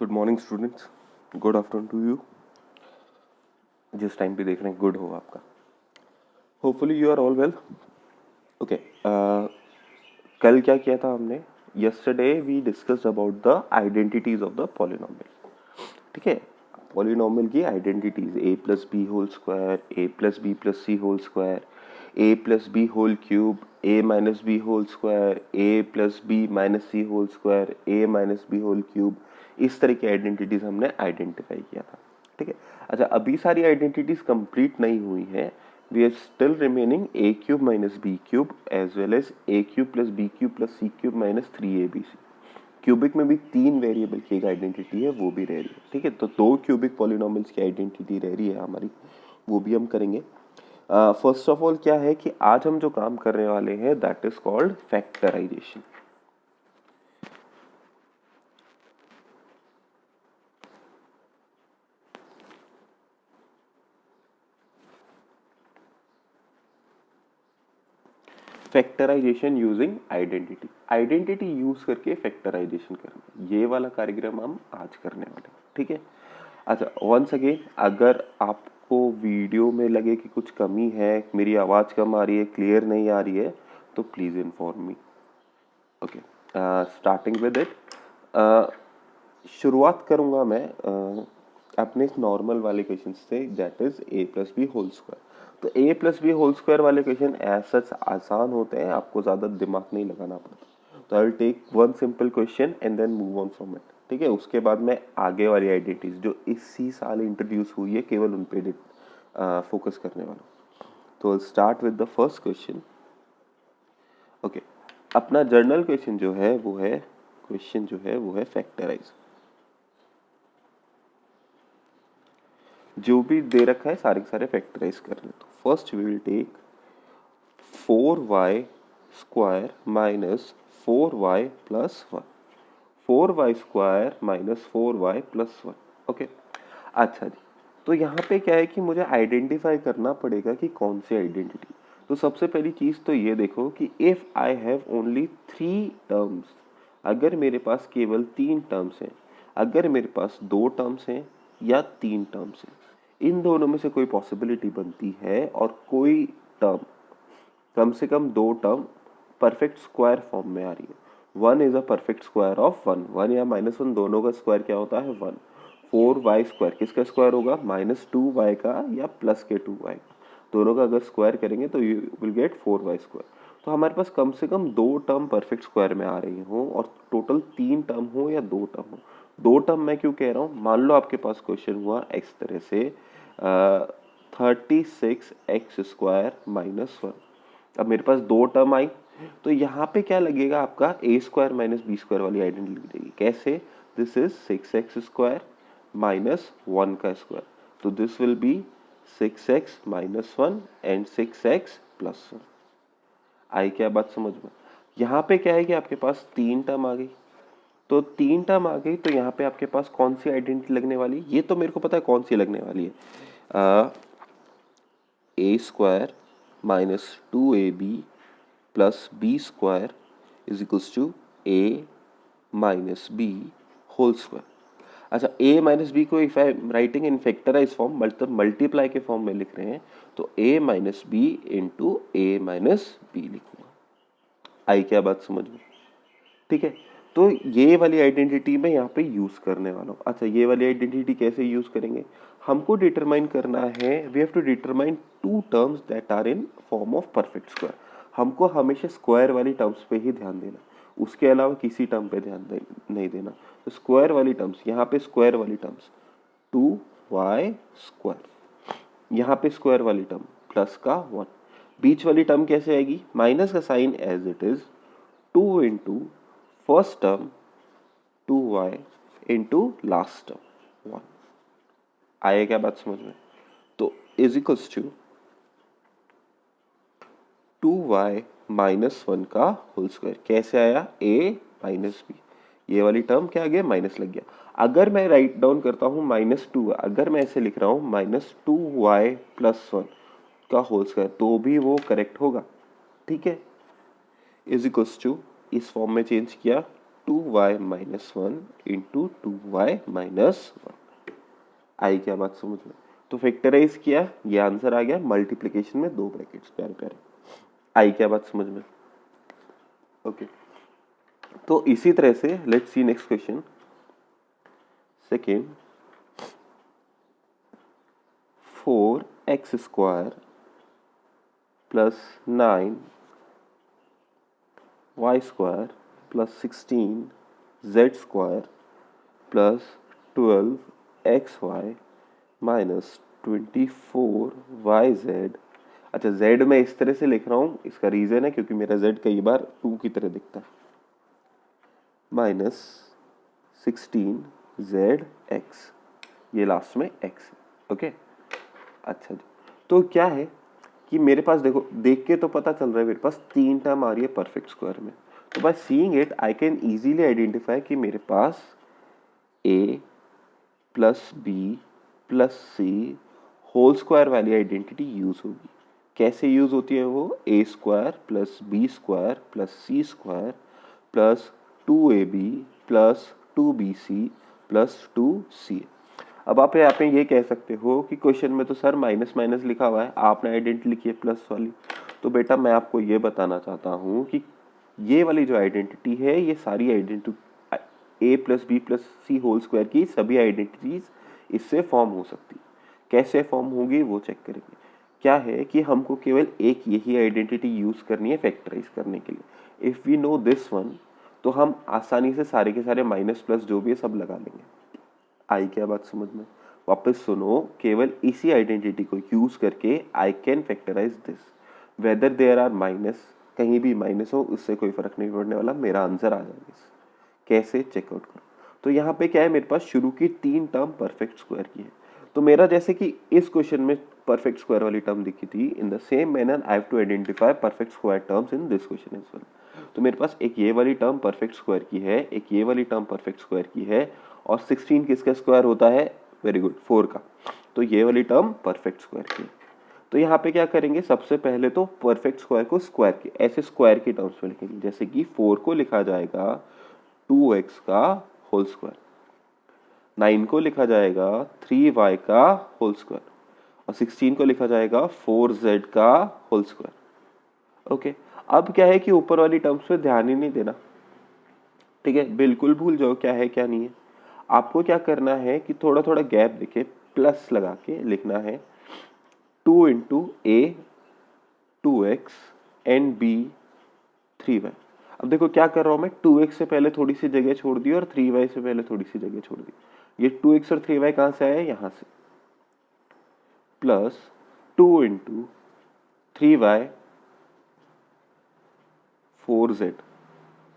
Good morning students, good afternoon to you. जिस time पे देख रहे हैं गुड हो आपका। Hopefully you are all well. Okay, कल क्या किया था हमने? Yesterday we discussed about the identities of the polynomial. ठीक है, पॉलिनोमियल की identities a plus b whole square, a plus b plus c whole square, a plus b whole cube, a minus b whole square, a plus b minus c whole square, A minus b whole cube. इस तरह की identities हमने identify किया था। ठीक है, अच्छा अभी सारी आइडेंटिटीज कंप्लीट नहीं हुई है। We are still remaining a cube minus b cube as well as a cube plus b cube plus c cube minus 3abc। Cubic में भी 3 वेरिएबल की एक आइडेंटिटी है, वो भी रह रही है। ठीक है, तो 2 क्यूबिक पॉलिनोमियल्स की आइडेंटिटी रह रही है हमारी, वो भी हम करेंगे। फर्स्ट ऑफ ऑल क्या है कि आज हम जो काम करने वाले हैं that is called factorization. Factorization using identity. Identity use करके फैक्टराइजेशन करना, ये वाला कार्यक्रम हम आज करने वाले हैं। ठीक है, अच्छा वंस अगेन, अगर आपको वीडियो में लगे कि कुछ कमी है, मेरी आवाज कम आ रही है, क्लियर नहीं आ रही है, तो please inform me. Okay, starting with it. शुरुआत करूंगा मैं अपने नॉर्मल वाले क्वेश्चन से, that is a plus b whole square. तो a plus b whole square वाले क्वेश्चन एज सच आसान होते हैं, आपको ज़्यादा दिमाग नहीं लगाना पड़ता। तो I will take one simple question and then move on from it. ठीक है, उसके बाद मैं आगे वाली आइडेंटिटीज जो इसी साल इंट्रोड्यूस हुई है केवल उन पे फोकस करने वाला हूँ। तो start with the first question. Okay, अपना जर्नल क्वेश्चन जो है वो है फैक्टराइज। जो भी दे रखा है सारे के सारे फैक्टराइज करने। तो first we will take 4y square minus 4y plus 1, 4y square minus 4y plus 1। Okay, अच्छा जी, तो यहाँ पे क्या है कि मुझे आइडेंटिफाई करना पड़ेगा कि कौन सी आइडेंटिटी। तो सबसे पहली चीज तो ये देखो कि if I have only 3 terms, अगर मेरे पास केवल 3 टर्म्स हैं, अगर मेरे पास 2 टर्म्स हैं या 3 टर्म्स हैं, इन दोनों में से कोई पॉसिबिलिटी बनती है और कोई टर्म, कम से कम 2 टर्म परफेक्ट स्क्वायर फॉर्म में आ रही है। 1 is a perfect square of 1, 1 या -1 दोनों का स्क्वायर क्या होता है 1। 4y स्क्वायर किसका स्क्वायर होगा? -2y का या प्लस के 2y का, दोनों का अगर स्क्वायर करेंगे तो you will get 4y square. तो हमारे पास कम से कम 2 टर्म परफेक्ट स्क्वायर में आ रही हो और टोटल 3 टर्म हो या 2 टर्म हो। 2 टर्म मैं क्यों कह रहा हूँ? मान लो आपके पास क्वेश्चन हुआ इस तरह से 36x स्क्वायर माइनस 1। अब मेरे पास 2 टर्म आई, तो यहाँ पे क्या लगेगा आपका ए स्क्वायर माइनस बी स्क्वायर वाली आइडेंटिटी लगेगी। कैसे? This is 6x square minus 1 का स्क्वायर, तो this will be 6x minus 1 and 6x plus 1। आई क्या बात समझ में? यहाँ पे क्या है कि आपके पास 3 टर्म आ गई, तो 3 टर्म आ गई, तो यहाँ पे आपके पास कौन सी आइडेंटिटी लगने वाली? ये तो मेरे को पता है कौन सी लगने वाली है। A square minus 2ab plus b square is equals to a minus b whole square. अच्छा, a माइनस बी को if I writing in factorize form, मतलब मल्टीप्लाई के फॉर्म में लिख रहे हैं, तो a माइनस बी इंटू ए माइनस बी लिखूंगा। आई क्या बात समझ में? ठीक है, तो ये वाली आइडेंटिटी मैं यहाँ पे यूज करने वाला हूँ। अच्छा, ये वाली आइडेंटिटी कैसे यूज करेंगे? हमको डिटरमाइन करना है, we have to determine 2 terms that are in form of perfect square. हमको हमेशा स्क्वायर वाली टर्म्स पे ही ध्यान देना, उसके अलावा किसी टर्म पे ध्यान नहीं देना। तो स्क्वायर वाली टर्म्स, यहाँ पे स्क्वायर वाली टर्म्स 2y स्क्वायर, यहाँ पे स्क्वायर वाली टर्म प्लस का 1, बीच वाली टर्म कैसे आएगी? माइनस का sign as it is 2 into first term 2y into last term 1। आया क्या बात समझ में? तो is equals to 2y minus 1 का होल स्क्वायर। कैसे आया? a माइनस बी, ये वाली टर्म क्या आ गया? माइनस लग गया। अगर मैं राइट डाउन करता हूँ -2, अगर मैं ऐसे लिख रहा हूँ -2y प्लस 1 का होल स्क्वायर, तो भी वो करेक्ट होगा। ठीक है, इज इक्वल्स टू, इस फॉर्म में चेंज किया 2y minus 1 into 2y minus 1। आई क्या बात समझ में? तो फैक्टराइज किया, ये आंसर आ गया मल्टीप्लिकेशन में 2 ब्रैकेट्स, प्यारे प्यारे। आई क्या बात समझ में? ओके तो इसी तरह से let's see next question. Second, 4x square plus 9y square plus 16z square plus 12xy minus 24yz। अच्छा z मैं इस तरह से लिख रहा हूं, इसका रीजन है क्योंकि मेरा z कई बार 2 की तरह दिखता है, माइनस 16zx, ये लास्ट में x है। ओके अच्छा जी, तो क्या है कि मेरे पास देखो, देख के तो पता चल रहा है मेरे पास 3 टर्म आ रही है परफेक्ट स्क्वायर में। तो by seeing it I can easily identify कि मेरे पास a plus b plus c whole square वाली आइडेंटिटी यूज होगी। कैसे यूज होती है वो? a square plus b square plus c square plus 2ab plus 2bc plus 2c। अब आप यहाँ पे ये कह सकते हो कि क्वेश्चन में तो सर माइनस माइनस लिखा हुआ है, आपने आइडेंटिटी लिखी है प्लस वाली। तो बेटा मैं आपको ये बताना चाहता हूँ कि ये वाली जो आइडेंटिटी है, ये सारी identity a plus b plus c whole square की सभी आइडेंटिटीज इससे फॉर्म हो सकती है। कैसे फॉर्म होगी वो चेक करेंगे। क्या है कि हमको केवल एक यही आइडेंटिटी यूज करनी है फैक्टराइज करने के लिए। If we know this one तो हम आसानी से सारे के सारे माइनस प्लस जो भी है सब लगा लेंगे। आई क्या बात समझ में? वापस सुनो, केवल इसी आइडेंटिटी को यूज करके I can factorize this, whether there are minus, कहीं भी माइनस हो उससे कोई फर्क नहीं पड़ने वाला, मेरा आंसर आ जाएगा। कैसे चेकआउट करो? तो यहाँ पे क्या है, मेरे पास शुरू की 3 टर्म परफेक्ट स्क्वायर की है। तो मेरा जैसे कि इस क्वेश्चन में परफेक्ट स्क्वायर वाली टर्म दिखी थी, in the same manner I have to identify perfect square terms in this question as well. तो मेरे पास एक ये वाली टर्म परफेक्ट स्क्वायर की है, एक ये वाली टर्म परफेक्ट स्क्वायर की है, और 16 किसका स्क्वायर होता है? वेरी गुड, 4 का। तो ये वाली टर्म परफेक्ट स्क्वायर की है। तो यहाँ पे क्या करेंगे, सबसे पहले तो परफेक्ट स्क्वायर को स्क्वायर की ऐसे स्क्वायर की टर्म्स में लिखेंगे। जैसे कि 4 को लिखा जाएगा 2x का होल स्क्वायर, 9 को लिखा जाएगा 3y का होल स्क्वायर, और 16 को लिखा जाएगा 4z का होल स्क्वायर। ओके अब क्या है कि ऊपर वाली टर्म्स पे ध्यान ही नहीं देना, ठीक है, बिल्कुल भूल जाओ क्या है क्या नहीं है। आपको क्या करना है कि थोड़ा थोड़ा गैप देके प्लस लगा के लिखना है 2 into a 2x and b 3y। अब देखो क्या कर रहा हूं मैं, 2x से पहले थोड़ी सी जगह छोड़ दी और 3y से पहले थोड़ी सी जगह छोड़ दी। ये 2x और 3y कहां से आया? यहां से। प्लस 2 इंटू 3y 4z,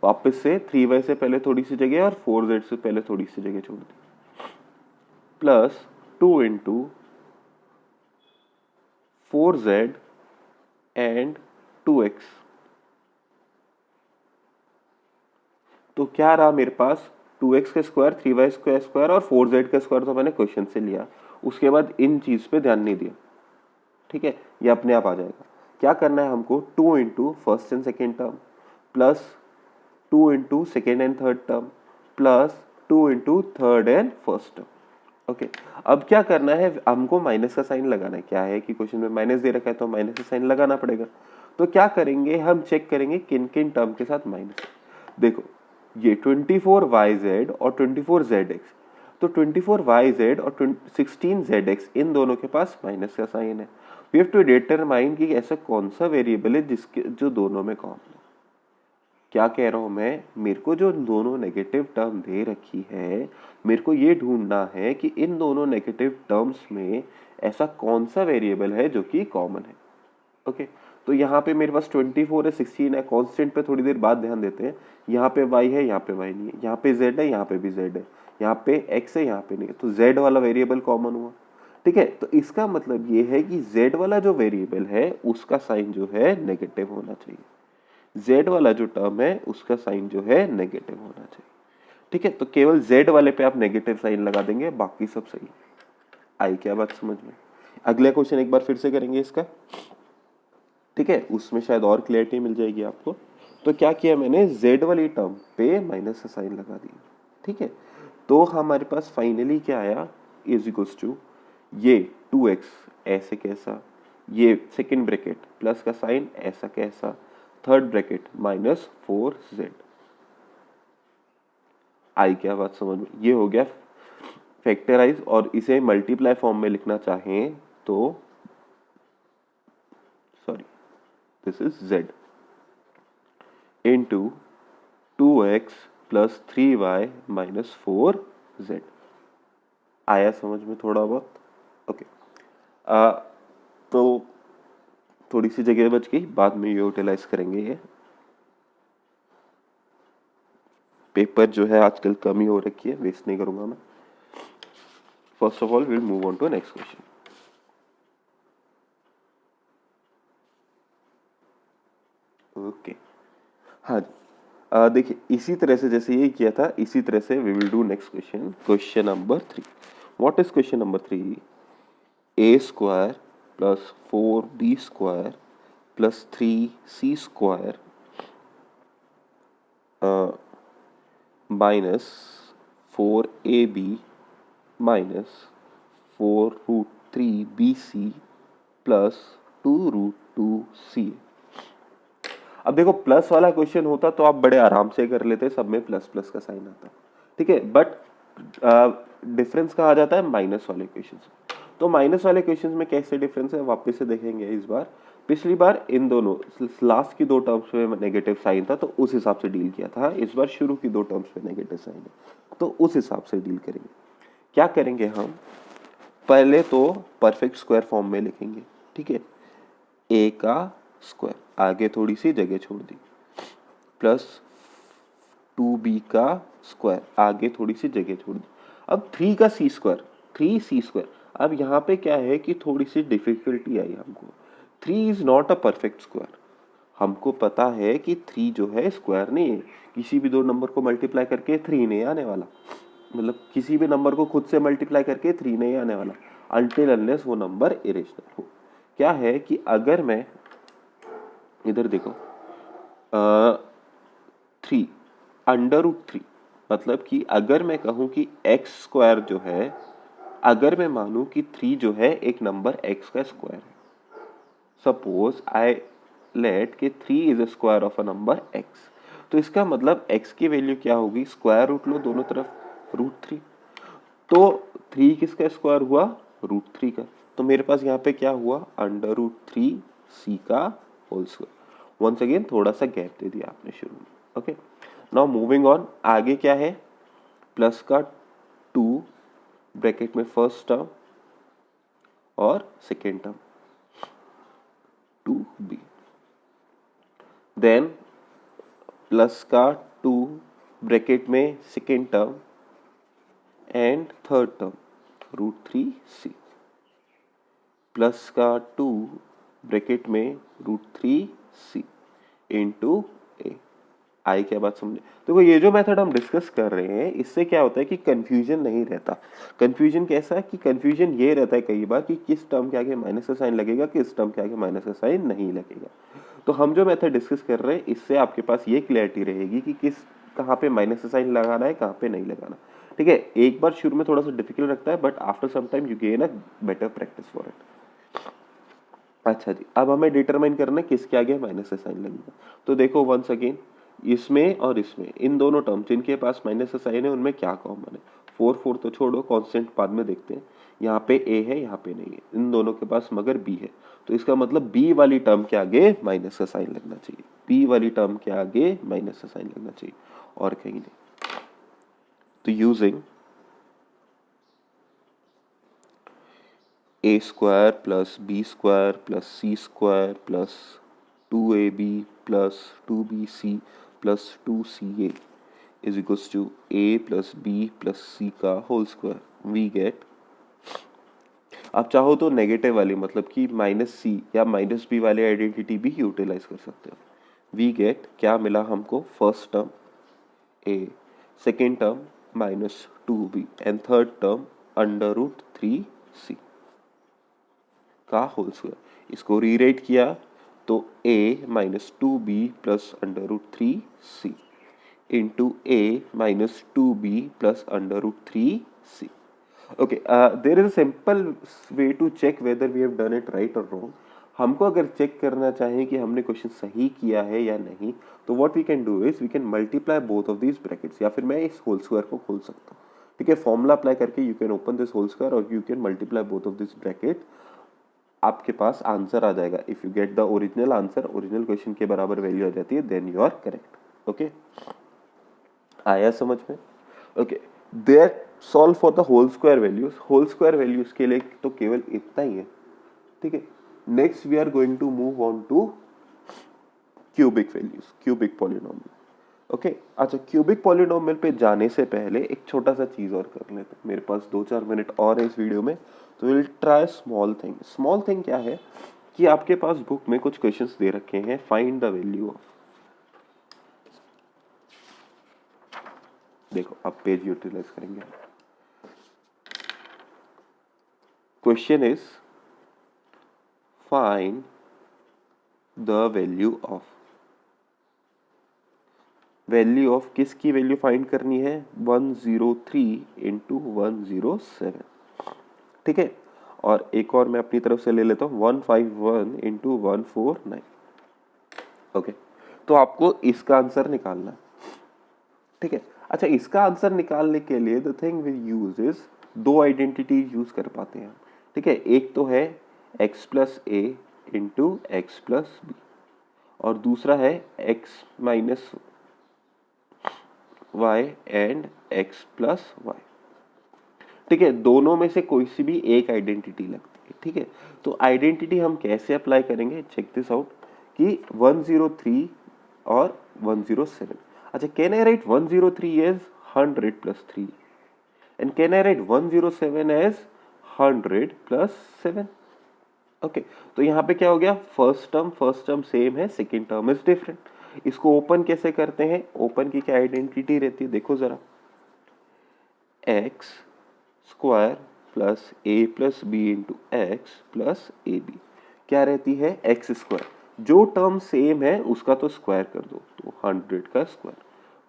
वापस से 3y से पहले थोड़ी सी जगह और 4z से पहले थोड़ी सी जगह छोड़ दी, plus 2 into 4z and 2x। तो क्या रहा मेरे पास, 2x का स्क्वायर, 3y का स्क्वायर और 4z का स्क्वायर तो मैंने क्वेश्चन से लिया, उसके बाद इन चीज पे ध्यान नहीं दिया, ठीक है, ये अपने आप आ जाएगा। क्या करना है हमको, 2 into first and second term plus 2 into second and third term plus 2 into third and first term. Okay अब क्या करना है, हमको माइनस का साइन लगाना है। क्या है कि क्वेश्चन में माइनस दे रखा है तो माइनस का साइन लगाना पड़ेगा। तो क्या करेंगे, हम चेक करेंगे किन किन टर्म के साथ माइनस। देखो ये 24yz और 24zx, तो 24yz और 16zx इन दोनों के पास माइनस का साइन है। वी हैव टू डिटरमाइन कि ऐसा कौन सा वेरिएबल है जिसके जो दोनों में कॉमन है। क्या कह रहा हूं मैं, मेरे को जो दोनों नेगेटिव टर्म दे रखी है, मेरे को ये ढूंढना है कि इन दोनों नेगेटिव टर्म्स में ऐसा कौन सा वेरिएबल है जो कि कॉमन है। ओके तो यहाँ पे मेरे पास 24 है, 16 है, कांस्टेंट पे थोड़ी देर बाद ध्यान देते हैं। यहाँ पे y है, यहाँ पे y नहीं है, यहाँ पे z है, यहाँ पे भी z है, यहाँ पे x है, यहाँ पे नहीं है, तो z वाला वेरिएबल कॉमन हुआ, ठीक है। तो इसका मतलब ये है कि z वाला जो वेरिएबल है उसका साइन जो है नेगेटिव होना चाहिए, z वाला जो टर्म है उसका साइन जो है नेगेटिव होना चाहिए, ठीक है। तो केवल z वाले पे आप नेगेटिव साइन लगा देंगे, बाकी सब सही। आई क्या बात समझ में? अगला क्वेश्चन एक बार फिर से करेंगे इसका, ठीक है, उसमें शायद और क्लियरिटी मिल जाएगी आपको। तो क्या किया मैंने, z वाली टर्म पे माइनस का साइन लगा दिया, ठीक है। तो हमारे पास फाइनली क्या आया, इज इक्वल्स टू ये 2x ऐसे कैसा, ये सेकेंड ब्रैकेट प्लस का साइन ऐसा कैसा, थर्ड ब्रैकेट माइनस 4z। आई क्या बात समझ में, ये हो गया फैक्टराइज। और इसे मल्टीप्लाई फॉर्म में लिखना चाहें तो sorry, this is z into 2x plus 3y minus 4z। आया समझ में थोड़ा बहुत, ओके। तो थोड़ी सी जगह बच गई, बाद में यूटिलाइज करेंगे ये। पेपर जो है आजकल कम ही हो रखी है, वेस्ट नहीं करूंगा मैं। First of all will move on to next question. Okay, हाँ जी, देखिए इसी तरह से जैसे ये किया था, इसी तरह से we will do next question, question number 3। What is question number 3? a square plus 4b square plus 3c square minus 4ab minus 4√3bc plus 2√2c। अब देखो प्लस वाला क्वेश्चन होता तो आप बड़े आराम से कर लेते, सब में प्लस प्लस का साइन आता, ठीक है। बट डिफरेंस कहा जाता है माइनस वाले क्वेश्चन में। तो माइनस वाले क्वेश्चन में कैसे डिफरेंस है वापस से देखेंगे इस बार। पिछली बार इन दोनों लास्ट की दो टर्म्स में नेगेटिव साइन था तो उस हिसाब से डील किया था। इस बार शुरू की दो टर्म्स में नेगेटिव साइन है तो उस हिसाब से डील करेंगे। क्या करेंगे हम, पहले तो परफेक्ट स्क्वायर फॉर्म में लिखेंगे, ठीक है। a का स्क्वायर, आगे थोड़ी सी जगह छोड़ दी, प्लस 2b का स्क्वायर, आगे थोड़ी सी जगह छोड़ दी। अब 3 का सी स्क्वायर, 3c स्क्वायर। अब यहाँ पे क्या है कि थोड़ी सी डिफिकल्टी आई हमको। 3 is not a perfect square. हमको पता है कि 3 जो है स्क्वायर नहीं है, किसी भी दो नंबर को मल्टीप्लाई करके 3 नहीं आने वाला, मतलब किसी भी नंबर को खुद से मल्टीप्लाई करके 3 नहीं आने वाला, अनटिल अनलेस वो नंबर इरेशनल हो। क्या है कि अगर मैं इधर देखो 3 √3, मतलब कि अगर मैं कहूं कि x स्क्वायर जो है, अगर मैं मानूं कि 3 जो है एक नंबर x का स्क्वायर है, सपोज आई लेट कि 3 is a square of a number x, तो इसका मतलब x की वैल्यू क्या होगी, स्क्वायर रूट लो दोनों तरफ, √3। तो 3 किसका स्क्वायर हुआ, √3 का। तो मेरे पास यहाँ पे क्या हुआ, √3c का होल स्क्वायर। वंस अगेन थोड़ा सा गैप दे दिया आपने शुरू में, ओके। नाउ मूविंग ऑन, आगे क्या है, प्लस का 2 ब्रैकेट में फर्स्ट टर्म और second term 2b, then plus का 2 ब्रैकेट में second term and third term √3c, plus का 2 ब्रैकेट में √3c इंटू a। आई क्या बात समझे। देखो ये जो मेथड हम डिस्कस कर रहे हैं इससे क्या होता है कि कंफ्यूजन नहीं रहता। कंफ्यूजन कैसा है कि कंफ्यूजन ये रहता है कई बार कि किस टर्म के आगे माइनस का साइन लगेगा, किस टर्म के आगे माइनस का साइन नहीं लगेगा। तो हम जो मेथड डिस्कस कर रहे हैं इससे आपके पास ये क्लैरिटी रहेगी कि किस कहाँ पे माइनस का साइन लगाना है, कहाँ पे नहीं लगाना, ठीक है। एक बार शुरू में थोड़ा सा डिफिकल्ट लगता है but after some time you gain a better practice for it. अच्छा जी, अब हमें डिटरमाइन करना है किसके आगे माइनस का साइन लगेगा। तो देखो वंस अगेन इसमें और इसमें, इन दोनों टर्म जिनके पास माइनस का साइन है उनमें क्या कॉमन है, 4 तो छोड़ो, कांस्टेंट बाद में देखते हैं। यहाँ पे a है, यहाँ पे नहीं है, इन दोनों के पास मगर b है। तो इसका मतलब b वाली टर्म के आगे माइनस का साइन लगना चाहिए, b वाली टर्म के आगे माइनस का साइन लगना चाहिए और कहीं नहीं। तो using a square plus b square plus c square plus 2ab plus 2bc plus 2ca is equals to a plus b plus c का होल स्क्वायर, वी गेट। आप चाहो तो नेगेटिव वाली मतलब कि -c या -b वाली आइडेंटिटी भी यूटिलाइज कर सकते हो। वी गेट क्या मिला हमको, first term a, second term -2b and third term √3c का होल स्क्वायर। इसको रीराइट किया तो a minus 2b plus under root 3c into a minus 2b plus under root 3c. Okay, there is a simple way to check whether we have done it right or wrong. हमको अगर check करना चाहें कि हमने question सही किया है या नहीं, तो what we can do is we can multiply both of these brackets, या फिर मैं इस होल स्क्वायर को खोल सकता हूँ. ठीक है, फॉर्मूला अप्लाई करके you can open this whole square और you can multiply both of this bracket. आपके पास आंसर आ जाएगा. If you get the original answer, original question के बराबर वैल्यू आ जाती है, then you are correct. Okay, आया समझ में? Okay, there solve for the whole square values. Whole square values के लिए तो केवल इतना ही है. ठीक है, next we are going to move on to cubic values, cubic polynomial. Okay, अच्छा, क्यूबिक पॉलिनोमियल पे जाने से पहले एक छोटा सा चीज और कर लेते हैं. मेरे पास 2-4 मिनट और है इस वीडियो में, तो will try small thing. Small thing क्या है कि आपके पास बुक में कुछ क्वेश्चंस दे रखे हैं. फाइंड द वैल्यू ऑफ, देखो आप पेज यूटिलाइज करेंगे. Question is find the value of. Value of किसकी वैल्यू फाइंड करनी है? 103 इंटू 107. ठीक है, और एक और मैं अपनी तरफ से ले लेता हूँ, 151 इंटू 149. ओके, तो आपको इसका आंसर निकालना है. ठीक है, अच्छा, इसका आंसर निकालने के लिए the thing we use is, दो आइडेंटिटीज यूज कर पाते हैं. ठीक है, एक तो है x plus a into x plus b, और दूसरा है x minus y and x plus y. ठीक है, दोनों में से कोई सी भी एक आइडेंटिटी लगती है. ठीक है, तो आइडेंटिटी हम कैसे अप्लाई करेंगे, चेक दिस आउट, कि 103 और 107. अच्छा, can I write 103 as 100 plus 3 and can I write 107 as 100 plus 7. Okay, तो यहाँ पे क्या हो गया, फर्स्ट टर्म सेम है, सेकेंड टर्म इज डिफरेंट. इसको ओपन कैसे करते हैं? ओपन की क्या आइडेंटिटी रहती है, देखो जरा, x square plus a plus b into x plus a b. क्या रहती है? X square. जो टर्म सेम है उसका तो स्क्वायर कर दो, तो 100 का स्क्वायर,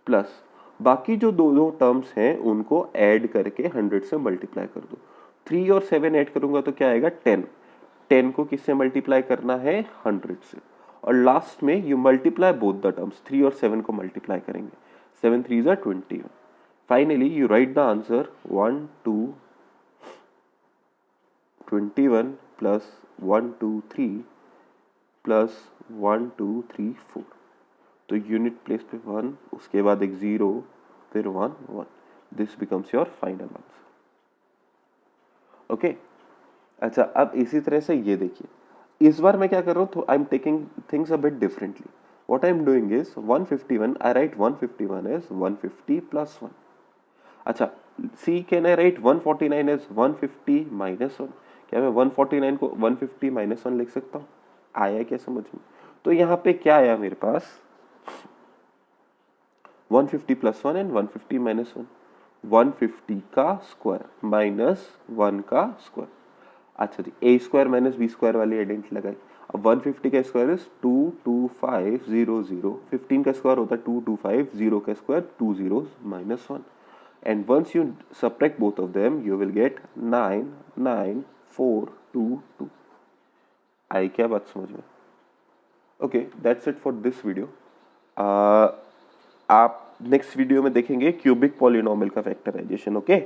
प्लस बाकी जो दो टर्म्स हैं उनको ऐड करके 100 से मल्टीप्लाई कर दो. 3 और 7 ऐड करूंगा तो क्या आएगा? 10. 10 को किससे मल्टीप्लाई करना है? 100 से. और लास्ट में you multiply both the terms, 3 और 7 को मल्टीप्लाई करेंगे, 7 3 are 21. Finally, you write the answer 1 2 21 plus 1 2 3 plus 1 2 3 4. तो यूनिट प्लेस पे 1, उसके बाद एक 0, फिर 1 1. This becomes your final answer. Okay, अच्छा, अब इसी तरह से ये देखिए, इस बार मैं क्या कर रहा हूँ, I am taking things a bit differently. What I am doing is 151, I write 151 as 150 plus 1. अच्छा, see can I write 149 as 150 minus 1. क्या मैं 149 को 150 माइनस 1 लिख सकता हूँ? आया क्या समझ में? तो यहाँ पे क्या आया मेरे पास, 150 प्लस 1 एंड 150 माइनस 1. 150 का स्क्वायर माइनस 1 का स्क्वायर. अच्छा जी, ए स्क्वायर माइनस बी स्क्वायर वाली आइडेंटिटी लगाई. अब 150 का स्क्वायर इज 22500. 15 का स्क्वायर होता है 225, 0 का square 2 zeros minus 1. And once you subtract both of them, you will get 99422. आई क्या बात समझ में? Okay, that's it for this video. आप नेक्स्ट वीडियो में देखेंगे क्यूबिक पॉलिनोमियल का फैक्टराइजेशन. ओके.